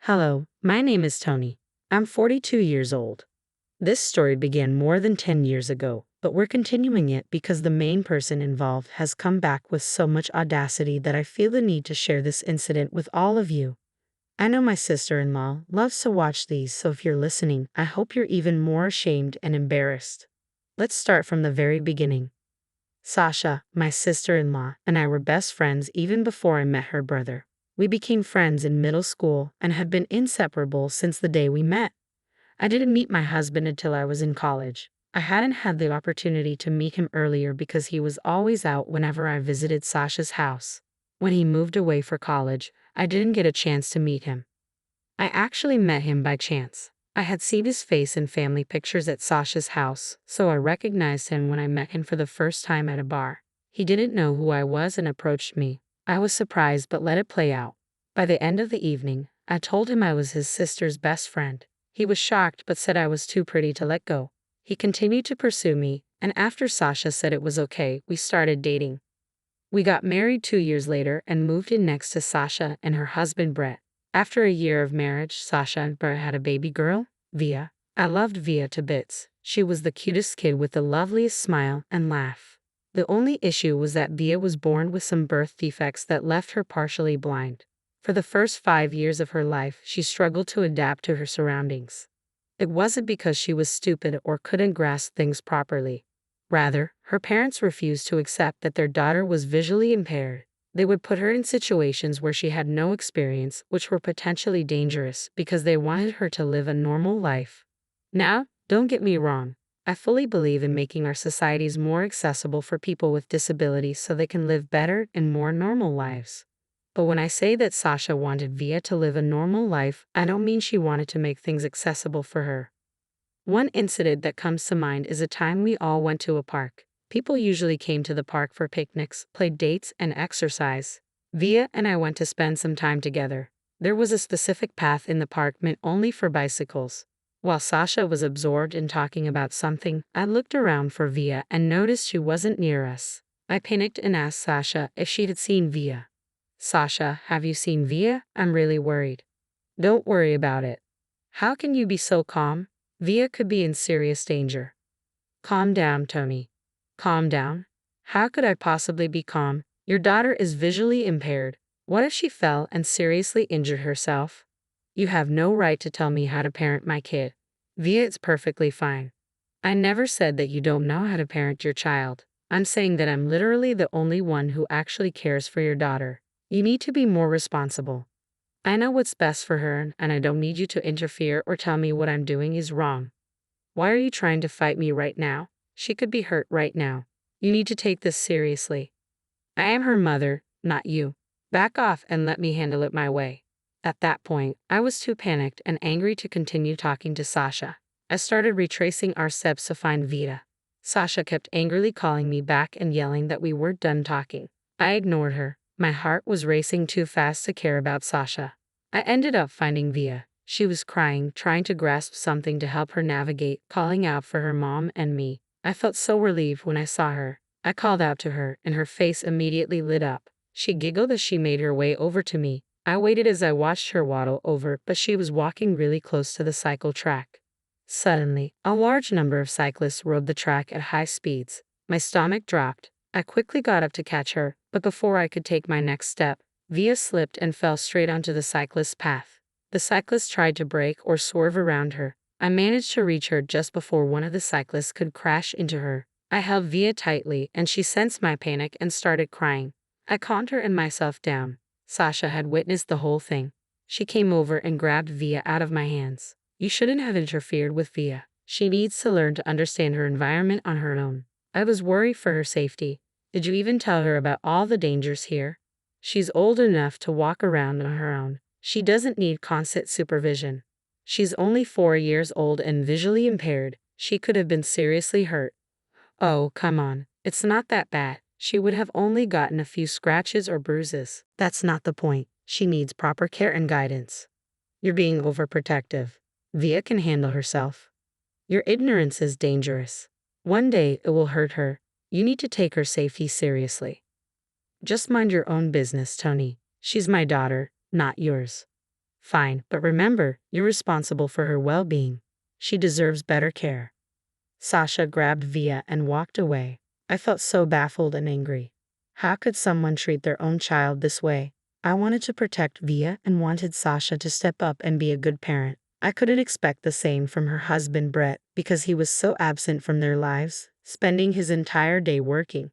Hello, my name is Tony. I'm 42 years old. This story began more than 10 years ago, but we're continuing it because the main person involved has come back with so much audacity that I feel the need to share this incident with all of you. I know my sister-in-law loves to watch these, so if you're listening, I hope you're even more ashamed and embarrassed. Let's start from the very beginning. Sasha, my sister-in-law, and I were best friends even before I met her brother. We became friends in middle school and have been inseparable since the day we met. I didn't meet my husband until I was in college. I hadn't had the opportunity to meet him earlier because he was always out whenever I visited Sasha's house. When he moved away for college, I didn't get a chance to meet him. I actually met him by chance. I had seen his face in family pictures at Sasha's house, so I recognized him when I met him for the first time at a bar. He didn't know who I was and approached me. I was surprised but let it play out. By the end of the evening, I told him I was his sister's best friend. He was shocked but said I was too pretty to let go. He continued to pursue me, and after Sasha said it was okay, we started dating. We got married 2 years later and moved in next to Sasha and her husband Brett. After a year of marriage, Sasha and Brett had a baby girl, Via. I loved Via to bits. She was the cutest kid with the loveliest smile and laugh. The only issue was that Via was born with some birth defects that left her partially blind. For the first 5 years of her life, she struggled to adapt to her surroundings. It wasn't because she was stupid or couldn't grasp things properly. Rather, her parents refused to accept that their daughter was visually impaired. They would put her in situations where she had no experience, which were potentially dangerous because they wanted her to live a normal life. Now, don't get me wrong. I fully believe in making our societies more accessible for people with disabilities so they can live better and more normal lives. But when I say that Sasha wanted Via to live a normal life, I don't mean she wanted to make things accessible for her. One incident that comes to mind is a time we all went to a park. People usually came to the park for picnics, played dates, and exercise. Via and I went to spend some time together. There was a specific path in the park meant only for bicycles. While Sasha was absorbed in talking about something, I looked around for Via and noticed she wasn't near us. I panicked and asked Sasha if she had seen Via. Sasha, have you seen Via? I'm really worried. Don't worry about it. How can you be so calm? Via could be in serious danger. Calm down, Tony. Calm down? How could I possibly be calm? Your daughter is visually impaired. What if she fell and seriously injured herself? You have no right to tell me how to parent my kid. Via, it's perfectly fine. I never said that you don't know how to parent your child. I'm saying that I'm literally the only one who actually cares for your daughter. You need to be more responsible. I know what's best for her, and I don't need you to interfere or tell me what I'm doing is wrong. Why are you trying to fight me right now? She could be hurt right now. You need to take this seriously. I am her mother, not you. Back off and let me handle it my way. At that point, I was too panicked and angry to continue talking to Sasha. I started retracing our steps to find Vita. Sasha kept angrily calling me back and yelling that we weren't done talking. I ignored her. My heart was racing too fast to care about Sasha. I ended up finding Via. She was crying, trying to grasp something to help her navigate, calling out for her mom and me. I felt so relieved when I saw her. I called out to her, and her face immediately lit up. She giggled as she made her way over to me. I waited as I watched her waddle over, but she was walking really close to the cycle track. Suddenly, a large number of cyclists rode the track at high speeds. My stomach dropped. I quickly got up to catch her, but before I could take my next step, Via slipped and fell straight onto the cyclist's path. The cyclist tried to brake or swerve around her. I managed to reach her just before one of the cyclists could crash into her. I held Via tightly, and she sensed my panic and started crying. I calmed her and myself down. Sasha had witnessed the whole thing. She came over and grabbed Via out of my hands. You shouldn't have interfered with Via. She needs to learn to understand her environment on her own. I was worried for her safety. Did you even tell her about all the dangers here? She's old enough to walk around on her own. She doesn't need constant supervision. She's only 4 years old and visually impaired. She could have been seriously hurt. Oh, come on. It's not that bad. She would have only gotten a few scratches or bruises. That's not the point. She needs proper care and guidance. You're being overprotective. Via can handle herself. Your ignorance is dangerous. One day it will hurt her. You need to take her safety seriously. Just mind your own business, Tony. She's my daughter, not yours. Fine, but remember, you're responsible for her well-being. She deserves better care. Sasha grabbed Via and walked away. I felt so baffled and angry. How could someone treat their own child this way? I wanted to protect Via and wanted Sasha to step up and be a good parent. I couldn't expect the same from her husband Brett because he was so absent from their lives, spending his entire day working.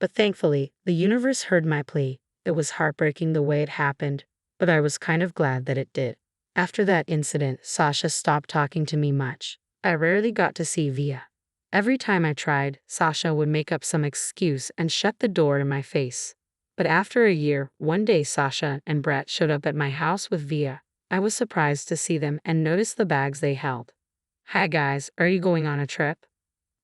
But thankfully, the universe heard my plea. It was heartbreaking the way it happened, but I was kind of glad that it did. After that incident, Sasha stopped talking to me much. I rarely got to see Via. Every time I tried, Sasha would make up some excuse and shut the door in my face. But after a year, one day Sasha and Brett showed up at my house with Via. I was surprised to see them and noticed the bags they held. Hi guys, are you going on a trip?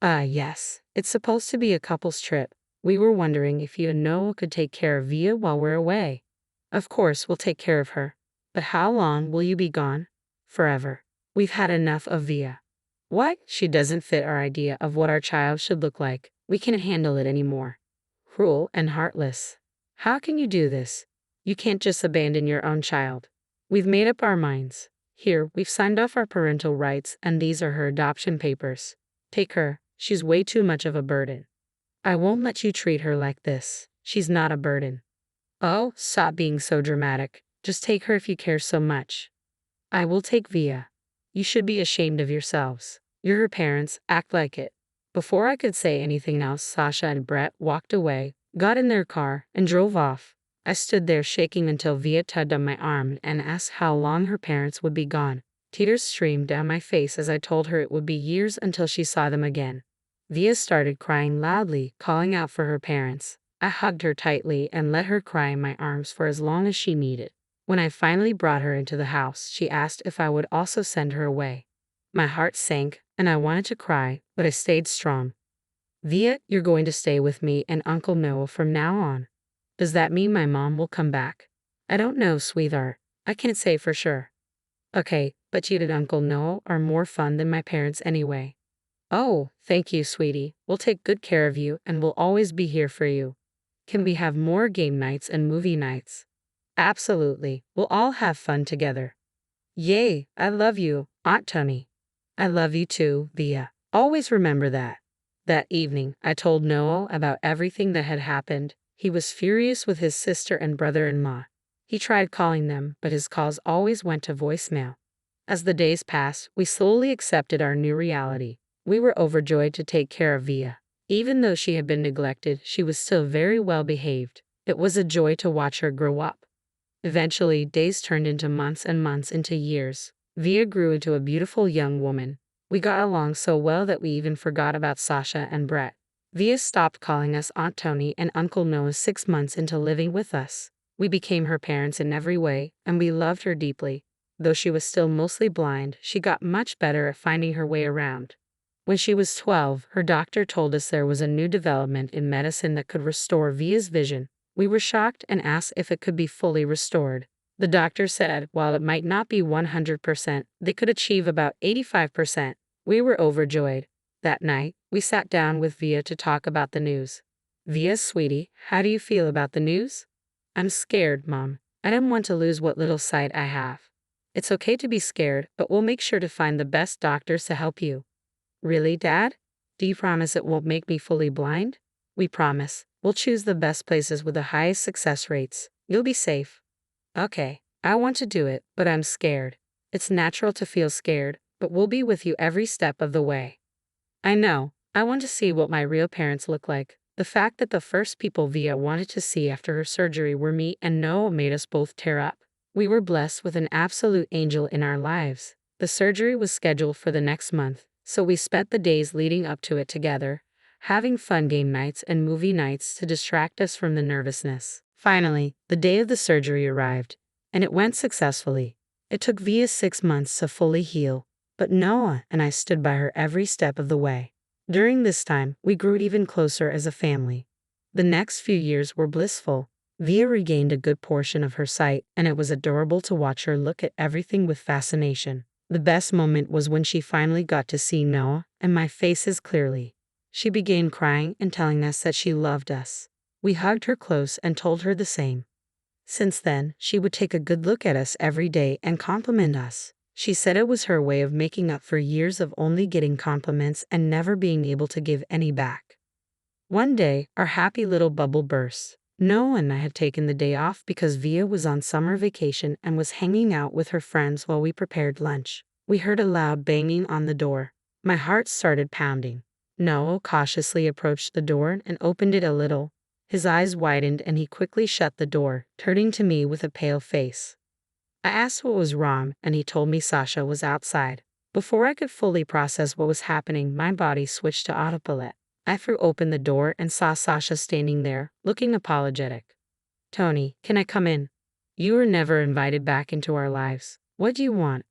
Yes. It's supposed to be a couple's trip. We were wondering if you and Noah could take care of Via while we're away. Of course, we'll take care of her. But how long will you be gone? Forever. We've had enough of Via. What? She doesn't fit our idea of what our child should look like. We can't handle it anymore. Cruel and heartless. How can you do this? You can't just abandon your own child. We've made up our minds. Here, we've signed off our parental rights, and these are her adoption papers. Take her. She's way too much of a burden. I won't let you treat her like this. She's not a burden. Oh, stop being so dramatic. Just take her if you care so much. I will take Via. You should be ashamed of yourselves. You're her parents, act like it. Before I could say anything else, Sasha and Brett walked away, got in their car, and drove off. I stood there shaking until Via tugged on my arm and asked how long her parents would be gone. Tears streamed down my face as I told her it would be years until she saw them again. Via started crying loudly, calling out for her parents. I hugged her tightly and let her cry in my arms for as long as she needed. When I finally brought her into the house, she asked if I would also send her away. My heart sank, and I wanted to cry, but I stayed strong. Via, you're going to stay with me and Uncle Noah from now on. Does that mean my mom will come back? I don't know, sweetheart. I can't say for sure. Okay, but you and Uncle Noah are more fun than my parents anyway. Oh, thank you, sweetie. We'll take good care of you and we'll always be here for you. Can we have more game nights and movie nights? Absolutely. We'll all have fun together. Yay, I love you, Aunt Tony. I love you too, Via. Always remember that. That evening, I told Noah about everything that had happened. He was furious with his sister and brother-in-law. He tried calling them, but his calls always went to voicemail. As the days passed, we slowly accepted our new reality. We were overjoyed to take care of Via. Even though she had been neglected, she was still very well behaved. It was a joy to watch her grow up. Eventually, days turned into months and months into years. Via grew into a beautiful young woman. We got along so well that we even forgot about Sasha and Brett. Via stopped calling us Aunt Tony and Uncle Noah 6 months into living with us. We became her parents in every way, and we loved her deeply. Though she was still mostly blind, she got much better at finding her way around. When she was 12, her doctor told us there was a new development in medicine that could restore Via's vision. We were shocked and asked if it could be fully restored. The doctor said, while it might not be 100%, they could achieve about 85%. We were overjoyed. That night, we sat down with Via to talk about the news. Via, sweetie, how do you feel about the news? I'm scared, Mom. I don't want to lose what little sight I have. It's okay to be scared, but we'll make sure to find the best doctors to help you. Really, Dad? Do you promise it won't make me fully blind? We promise. We'll choose the best places with the highest success rates. You'll be safe. Okay, I want to do it, but I'm scared. It's natural to feel scared, but we'll be with you every step of the way. I know. I want to see what my real parents look like. The fact that the first people Via wanted to see after her surgery were me and Noah made us both tear up. We were blessed with an absolute angel in our lives. The surgery was scheduled for the next month, so we spent the days leading up to it together, having fun game nights and movie nights to distract us from the nervousness. Finally, the day of the surgery arrived, and it went successfully. It took Via 6 months to fully heal, but Noah and I stood by her every step of the way. During this time, we grew even closer as a family. The next few years were blissful. Via regained a good portion of her sight, and it was adorable to watch her look at everything with fascination. The best moment was when she finally got to see Noah and my faces clearly. She began crying and telling us that she loved us. We hugged her close and told her the same. Since then, she would take a good look at us every day and compliment us. She said it was her way of making up for years of only getting compliments and never being able to give any back. One day, our happy little bubble burst. Noah and I had taken the day off because Via was on summer vacation and was hanging out with her friends while we prepared lunch. We heard a loud banging on the door. My heart started pounding. Noah cautiously approached the door and opened it a little. His eyes widened and he quickly shut the door, turning to me with a pale face. I asked what was wrong, and he told me Sasha was outside. Before I could fully process what was happening, my body switched to autopilot. I threw open the door and saw Sasha standing there, looking apologetic. "Tony, can I come in? You were never invited back into our lives. What do you want?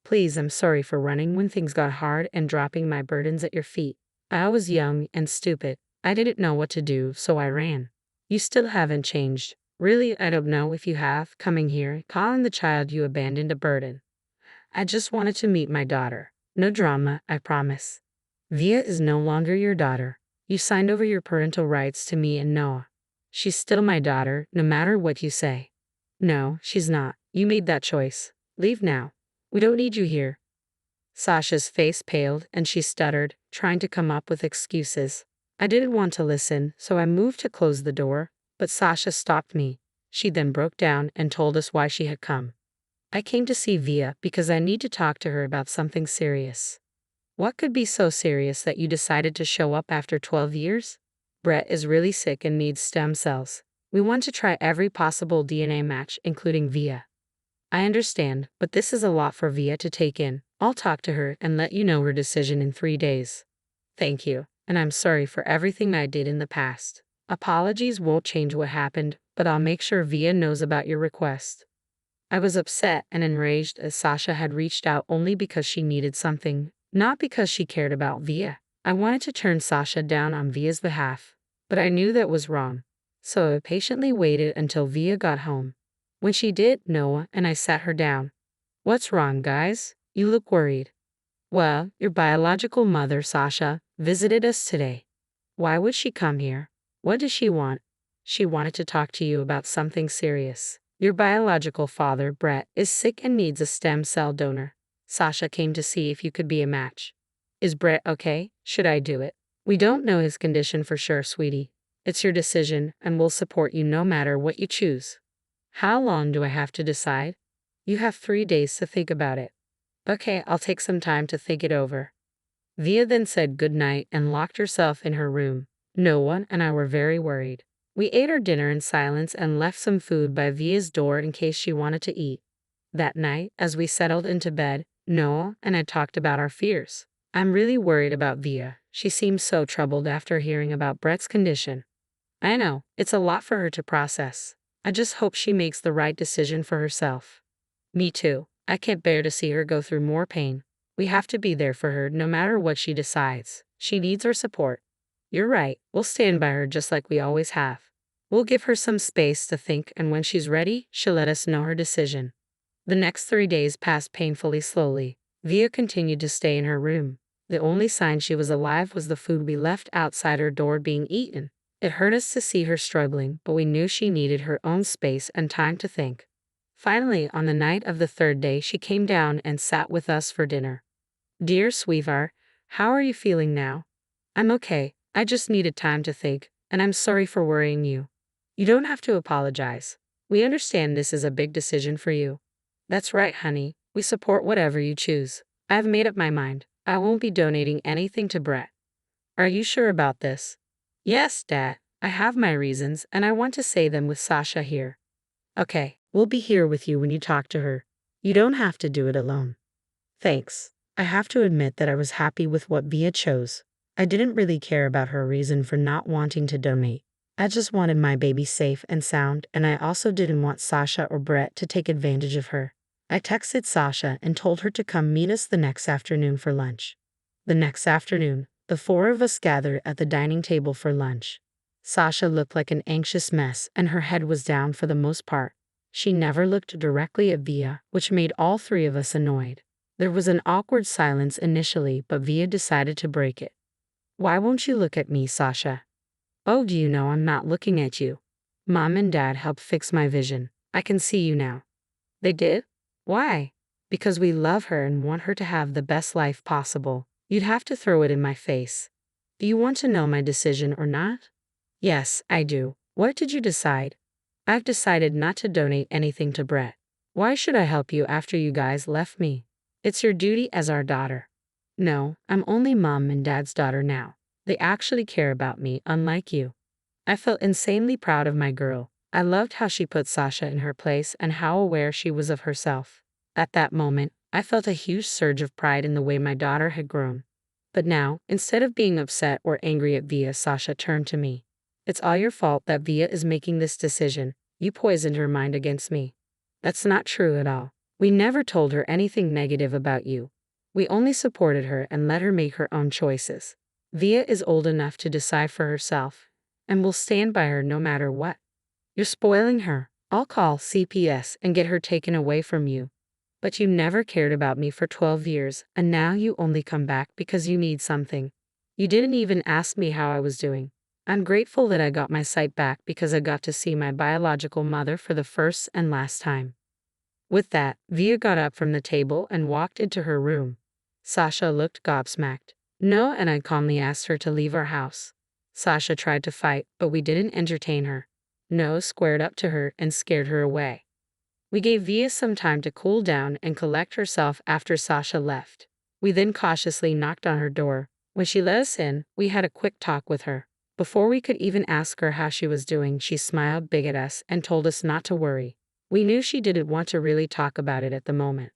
Please, I'm sorry for running when things got hard and dropping my burdens at your feet. I was young and stupid. I didn't know what to do, so I ran. You still haven't changed. Really, I don't know if you have, coming here, calling the child you abandoned a burden. I just wanted to meet my daughter. No drama, I promise. Via is no longer your daughter. You signed over your parental rights to me and Noah. She's still my daughter, no matter what you say." "No, she's not. You made that choice. Leave now. We don't need you here." Sasha's face paled and she stuttered, trying to come up with excuses. I didn't want to listen, so I moved to close the door, but Sasha stopped me. She then broke down and told us why she had come. "I came to see Via because I need to talk to her about something serious." "What could be so serious that you decided to show up after 12 years? Brett is really sick and needs stem cells. We want to try every possible DNA match, including Via." "I understand, but this is a lot for Via to take in. I'll talk to her and let you know her decision in 3 days." "Thank you, and I'm sorry for everything I did in the past. Apologies won't change what happened, but I'll make sure Via knows about your request." I was upset and enraged as Sasha had reached out only because she needed something, not because she cared about Via. I wanted to turn Sasha down on Via's behalf, but I knew that was wrong. So I patiently waited until Via got home. When she did, Noah and I sat her down. "What's wrong, guys? You look worried." "Well, your biological mother, Sasha, visited us today." "Why would she come here? What does she want?" "She wanted to talk to you about something serious. Your biological father, Brett, is sick and needs a stem cell donor. Sasha came to see if you could be a match." "Is Brett okay? Should I do it?" "We don't know his condition for sure, sweetie. It's your decision, and we'll support you no matter what you choose." "How long do I have to decide?" "You have 3 days to think about it." "Okay, I'll take some time to think it over." Via then said goodnight and locked herself in her room. Noah and I were very worried. We ate our dinner in silence and left some food by Via's door in case she wanted to eat. That night, as we settled into bed, Noah and I talked about our fears. "I'm really worried about Via. She seems so troubled after hearing about Brett's condition." "I know, it's a lot for her to process. I just hope she makes the right decision for herself." "Me too. I can't bear to see her go through more pain. We have to be there for her no matter what she decides. She needs our support." "You're right. We'll stand by her just like we always have. We'll give her some space to think, and when she's ready, she'll let us know her decision." The next 3 days passed painfully slowly. Via continued to stay in her room. The only sign she was alive was the food we left outside her door being eaten. It hurt us to see her struggling, but we knew she needed her own space and time to think. Finally, on the night of the 3rd day, she came down and sat with us for dinner. "Dear sweetheart, how are you feeling now?" "I'm okay. I just needed time to think, and I'm sorry for worrying you." "You don't have to apologize. We understand this is a big decision for you." "That's right, honey. We support whatever you choose. I've made up my mind. I won't be donating anything to Brett." "Are you sure about this?" "Yes, Dad. I have my reasons, and I want to say them with Sasha here." "Okay, we'll be here with you when you talk to her. You don't have to do it alone." "Thanks. I have to admit that I was happy with what Via chose. I didn't really care about her reason for not wanting to donate. I just wanted my baby safe and sound, and I also didn't want Sasha or Brett to take advantage of her." I texted Sasha and told her to come meet us the next afternoon for lunch. The next afternoon, the 4 of us gathered at the dining table for lunch. Sasha looked like an anxious mess, and her head was down for the most part. She never looked directly at Via, which made all 3 of us annoyed. There was an awkward silence initially, but Via decided to break it. "Why won't you look at me, Sasha?" "Oh, do you know I'm not looking at you? Mom and Dad helped fix my vision. I can see you now. They did? Why? Because we love her and want her to have the best life possible. You'd have to throw it in my face. Do you want to know my decision or not? Yes, I do. What did you decide? I've decided not to donate anything to Brett. Why should I help you after you guys left me? It's your duty as our daughter. No, I'm only mom and dad's daughter now. They actually care about me, unlike you. I felt insanely proud of my girl. I loved how she put Sasha in her place and how aware she was of herself. At that moment, I felt a huge surge of pride in the way my daughter had grown. But now, instead of being upset or angry at Via, Sasha turned to me. It's all your fault that Via is making this decision. You poisoned her mind against me. That's not true at all. We never told her anything negative about you. We only supported her and let her make her own choices. Via is old enough to decide for herself, and we'll stand by her no matter what. You're spoiling her. I'll call CPS and get her taken away from you. But you never cared about me for 12 years, and now you only come back because you need something. You didn't even ask me how I was doing. I'm grateful that I got my sight back because I got to see my biological mother for the first and last time. With that, Via got up from the table and walked into her room. Sasha looked gobsmacked. No, and I calmly asked her to leave our house. Sasha tried to fight, but we didn't entertain her. No squared up to her and scared her away. We gave Via some time to cool down and collect herself after Sasha left. We then cautiously knocked on her door. When she let us in, we had a quick talk with her. Before we could even ask her how she was doing, she smiled big at us and told us not to worry. We knew she didn't want to really talk about it at the moment.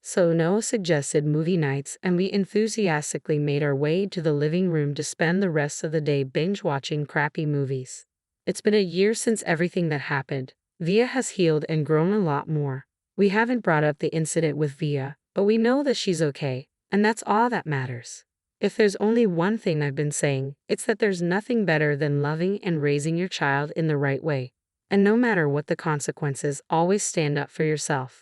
So Noah suggested movie nights, and we enthusiastically made our way to the living room to spend the rest of the day binge-watching crappy movies. It's been a year since everything that happened. Via has healed and grown a lot more. We haven't brought up the incident with Via, but we know that she's okay, and that's all that matters. If there's only one thing I've been saying, it's that there's nothing better than loving and raising your child in the right way. And no matter what the consequences, always stand up for yourself.